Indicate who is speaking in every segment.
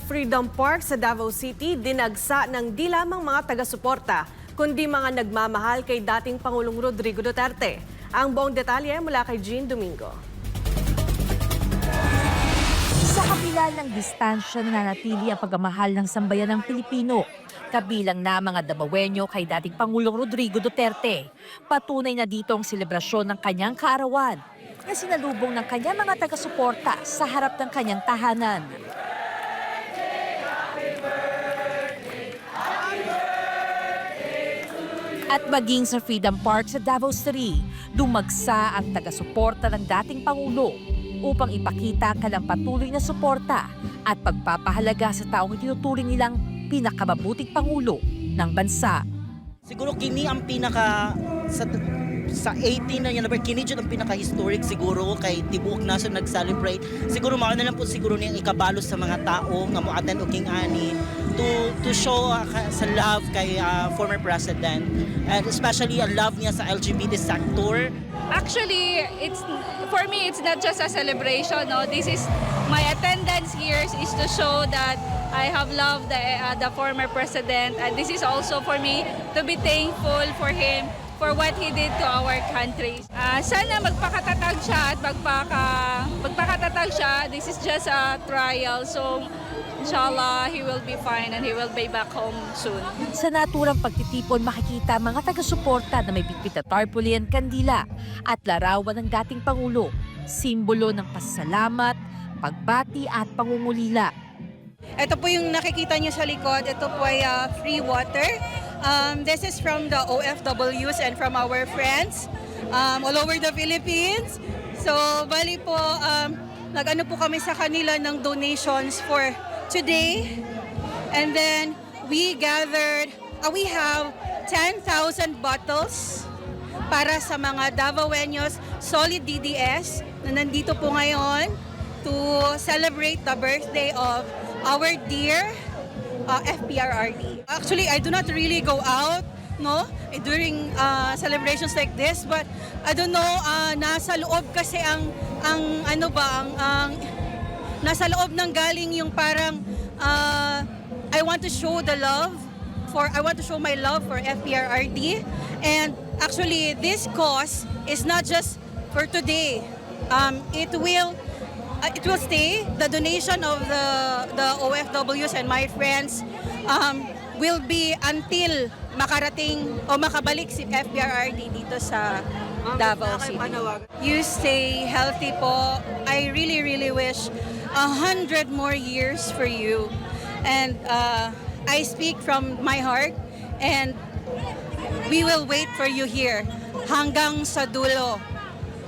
Speaker 1: Freedom Park sa Davao City dinagsa ng di lamang mga taga-suporta, kundi mga nagmamahal kay dating Pangulong Rodrigo Duterte. Ang buong detalye mula kay Jean Domingo.
Speaker 2: Sa kabila ng distansya nananatili ang pagmamahal ng sambayan ng Pilipino, kabilang na mga Davaoenyo kay dating Pangulong Rodrigo Duterte. Patunay na dito ang selebrasyon ng kanyang kaarawan na sinalubong ng kanyang mga taga-suporta sa harap ng kanyang tahanan. At maging sa Freedom Park sa Davao City, dumagsa ang taga-suporta ng dating Pangulo upang ipakita ang kanilang patuloy na suporta at pagpapahalaga sa taong itinuturing nilang pinakamabuting Pangulo ng bansa.
Speaker 3: Siguro kini ang pinaka sa 18 na yan, kini dyan ang pinaka-historic siguro kay tibuok naso nag-celebrate. Siguro mao na lang po siguro niyang ikabalos sa mga tao nga mo-attend o king ani to show sa love kay former president, and especially ang love niya sa LGBT sector.
Speaker 4: Actually, for me, it's not just a celebration. No? This is my attendance here is to show that I have loved the former president, and this is also for me to be thankful for him for what he did to our country. Sana magpakatatag siya at magpakatatag siya. This is just a trial, so inshallah he will be fine and he will be back home soon.
Speaker 2: Sa naturang pagtitipon, makikita mga taga-suporta na may bitbit na tarpaulin, kandila at larawan ng dating Pangulo, simbolo ng pasasalamat, pagbati at pangungulila.
Speaker 5: Ito po yung nakikita nyo sa likod. Ito po ay free water. This is from the OFWs and from our friends all over the Philippines. So, bali po, nag-ano po kami sa kanila ng donations for today. And then, we have 10,000 bottles para sa mga Davaoenyos Solid DDS na nandito po ngayon to celebrate the birthday of our dear FPRRD. Actually, I do not really go out, no, during celebrations like this, but I don't know, nasa loob kasi ang nasa loob ng galing yung parang I want to show my love for FPRRD, and actually this cause is not just for today. It will stay. The donation of the OFWs and my friends will be until makarating o makabalik si FPRRD dito sa Davao City. You stay healthy po. I really, really wish 100 more years for you. And I speak from my heart, and we will wait for you here hanggang sa dulo.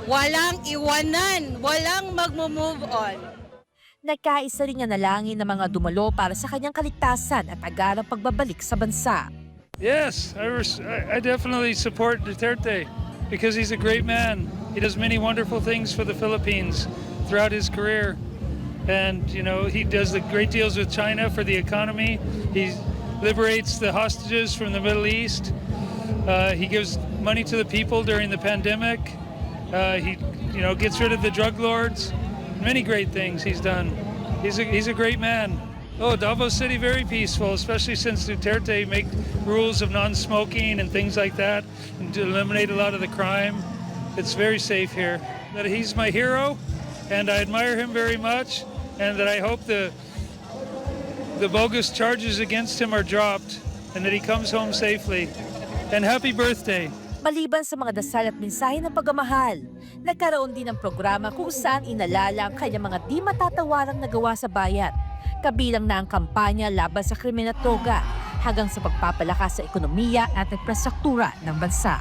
Speaker 5: Walang iwanan, walang magmo-move on.
Speaker 2: Nagkaisa rin nga nalangin ng mga dumalo para sa kanyang kaligtasan at agarang pagbabalik sa bansa.
Speaker 6: Yes, I definitely support Duterte because he's a great man. He does many wonderful things for the Philippines throughout his career. And, you know, he does the great deals with China for the economy. He liberates the hostages from the Middle East. He gives money to the people during the pandemic. He gets rid of the drug lords. Many great things he's done. He's a great man. Oh, Davao City very peaceful, especially since Duterte make rules of non-smoking and things like that, and to eliminate a lot of the crime. It's very safe here. That he's my hero, and I admire him very much, and that I hope the bogus charges against him are dropped, and that he comes home safely. And happy birthday.
Speaker 2: Maliban sa mga dasal at mensahe ng pagmamahal, nagkaroon din ng programa kung saan inalala ang kanyang mga di matatawarang nagawa sa bayan. Kabilang na ang kampanya laban sa krimen at droga hanggang sa pagpapalakas sa ekonomiya at infrastruktura ng bansa.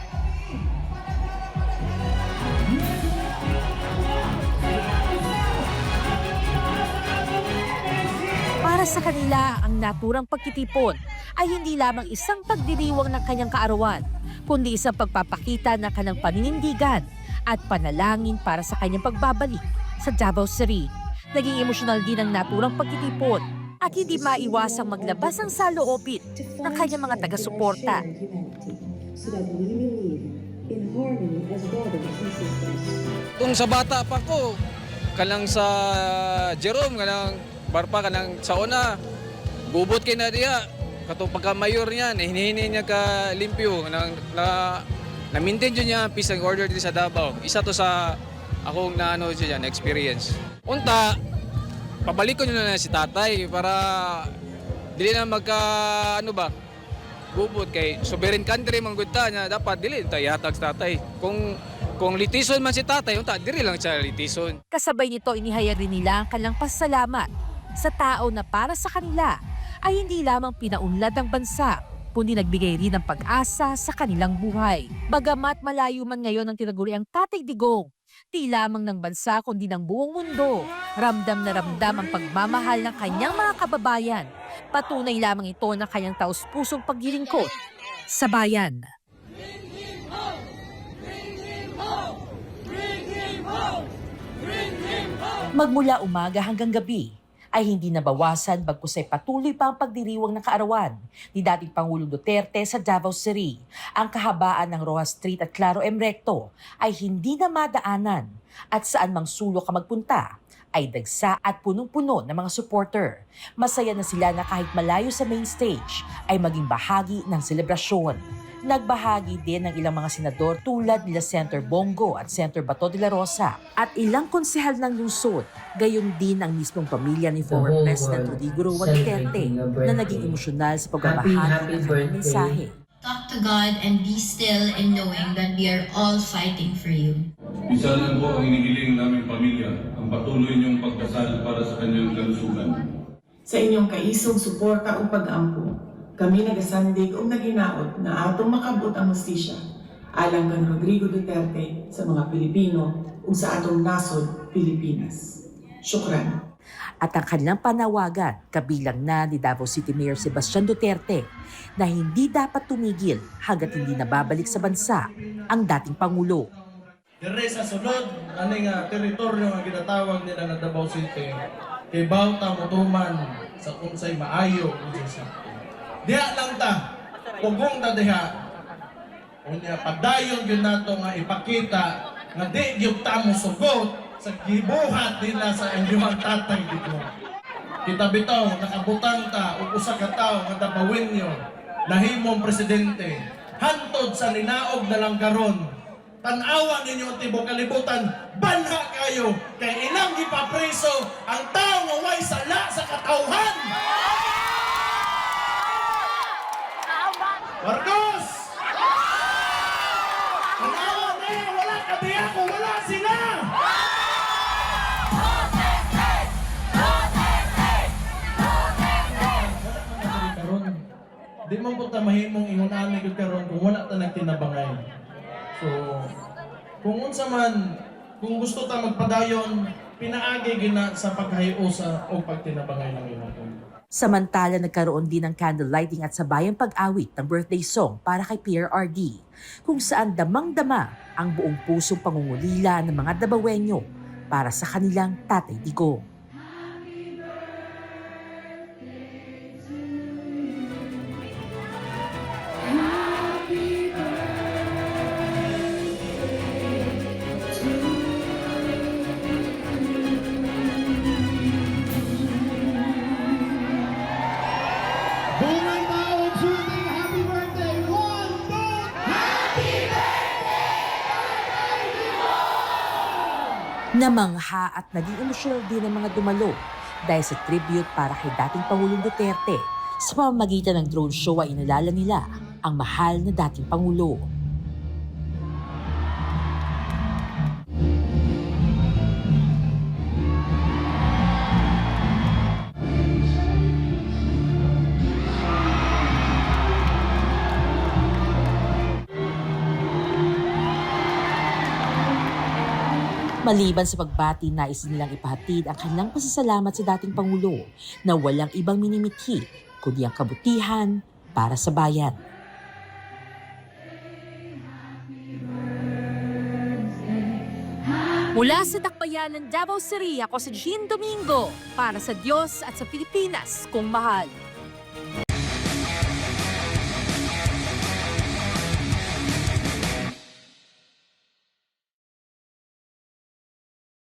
Speaker 2: Para sa kanila, ang naturang pagtitipon ay hindi lamang isang pagdiriwang ng kanyang kaarawan, kundi isang pagpapakita ng kanyang paninindigan at panalangin para sa kanyang pagbabalik sa Davao City. Naging emosyonal din ang naturang pagtitipon at hindi maiwasang maglabas ang saloobin ng kanyang mga taga-suporta.
Speaker 7: Kung sa bata pa ko, kalang sa Jerome, kalang barpa ka nang sa una. Bubot kay na diya. Katong pagka-mayor niyan, hinihini niya ka limpyo. Na-maintain dyan niya peace and order dito sa Davao. Isa to sa akong naano dyan, experience. Unta, pabalik ko nyo na si tatay para dili na bubot kay sovereign country man gud ta nya dapat dili ta ihatag sa tatay. Kung litison man si tatay, unta diri lang siya litison.
Speaker 2: Kasabay nito inihayag rin nila ang kanilang pasasalamat sa tao na para sa kanila ay hindi lamang pinaunlad ng bansa, kundi nagbigay rin ng pag-asa sa kanilang buhay. Bagamat malayo man ngayon ang tinaguriang Tatay Digong, di lamang ng bansa kundi ng buong mundo, ramdam na ramdam ang pagmamahal ng kanyang mga kababayan. Patunay lamang ito ng kanyang taus-pusong paglilingkod sa bayan. Magmula umaga hanggang gabi, ay hindi nabawasan bagkus ay patuloy pa ang pagdiriwang ng kaarawan ni dating Pangulong Duterte sa Davao City. Ang kahabaan ng Rojas Street at Claro M. Recto ay hindi na madaanan at saan mang sulok ka magpunta ay dagsa at punong-puno ng mga supporter. Masaya na sila na kahit malayo sa main stage ay maging bahagi ng selebrasyon. Nagbahagi din ng ilang mga senador tulad nila Senator Bongo at Senator Bato de la Rosa at ilang konsehal ng lungsod. Gayon din ang mismong pamilya ni former President Rodrigo Roa Duterte na naging emosyonal sa pagbabahagi ng kanyang mensahe.
Speaker 8: Talk to God and be still in knowing that we are all fighting for you.
Speaker 9: Isa lang po ang inihiling naming pamilya, ang patuloy niyong pagdasal para sa kanyang kalusugan.
Speaker 10: Sa inyong kaisong suporta o pag-ampo, kami nagasandig o naginaot na atong makabot ang hustisya alang kan Rodrigo Duterte sa mga Pilipino o sa atong nasod, Pilipinas. Syukran.
Speaker 2: At ang kanilang panawagan, kabilang na ni Davao City Mayor Sebastian Duterte, na hindi dapat tumigil hanggat hindi nababalik sa bansa ang dating Pangulo.
Speaker 11: Dire sa sunod, aning teritoryo nga ginatawag nila na Davao City, kay Bauta Mutuman sa unsay maayo unsay diha lang ta, pugong ta diha. Unya pagdayon gyud nato nga ipakita nga di gyud ta mo sugot sa gibuhat nila sa inyong tatay dito. Kita bitaw nakabutang ta og usa ka tawo nga Davaoenyo nahimong presidente. Hantod sa ninaog na lang karon. Tan-awa ninyo ang tibok kalibutan, banha kayo kay ilang gipapriso ang tawo nga way sala sa katawhan. Marcos! Tanawa na yan! Wala ka di ako! Wala sila! Di man po ta mahimong ingunami ko karon kung wala ta nagtinabangay. So, kung unsa man, kung gusto ta magpadayon, pinaagi gina sa paghayo sa o pagtinabangay ng ingon.
Speaker 2: Samantala, nagkaroon din ng candle lighting at sabayang pag-awit ng birthday song para kay PRRD, kung saan damang-dama ang buong pusong pangungulila ng mga Davaoenyo para sa kanilang Tatay Digong. Namangha at naging emosyonal din ang mga dumalo dahil sa tribute para kay dating Pangulong Duterte. Sa pamamagitan ng drone show ay inalala nila ang mahal na dating Pangulo. Maliban sa pagbati, nais nilang ipahatid ang kanilang pasasalamat sa dating Pangulo na walang ibang minimithi kundi ang kabutihan para sa bayan. Mula sa Dakbayan ng Davao City, ako si Jean Domingo para sa Diyos at sa Pilipinas kung mahal.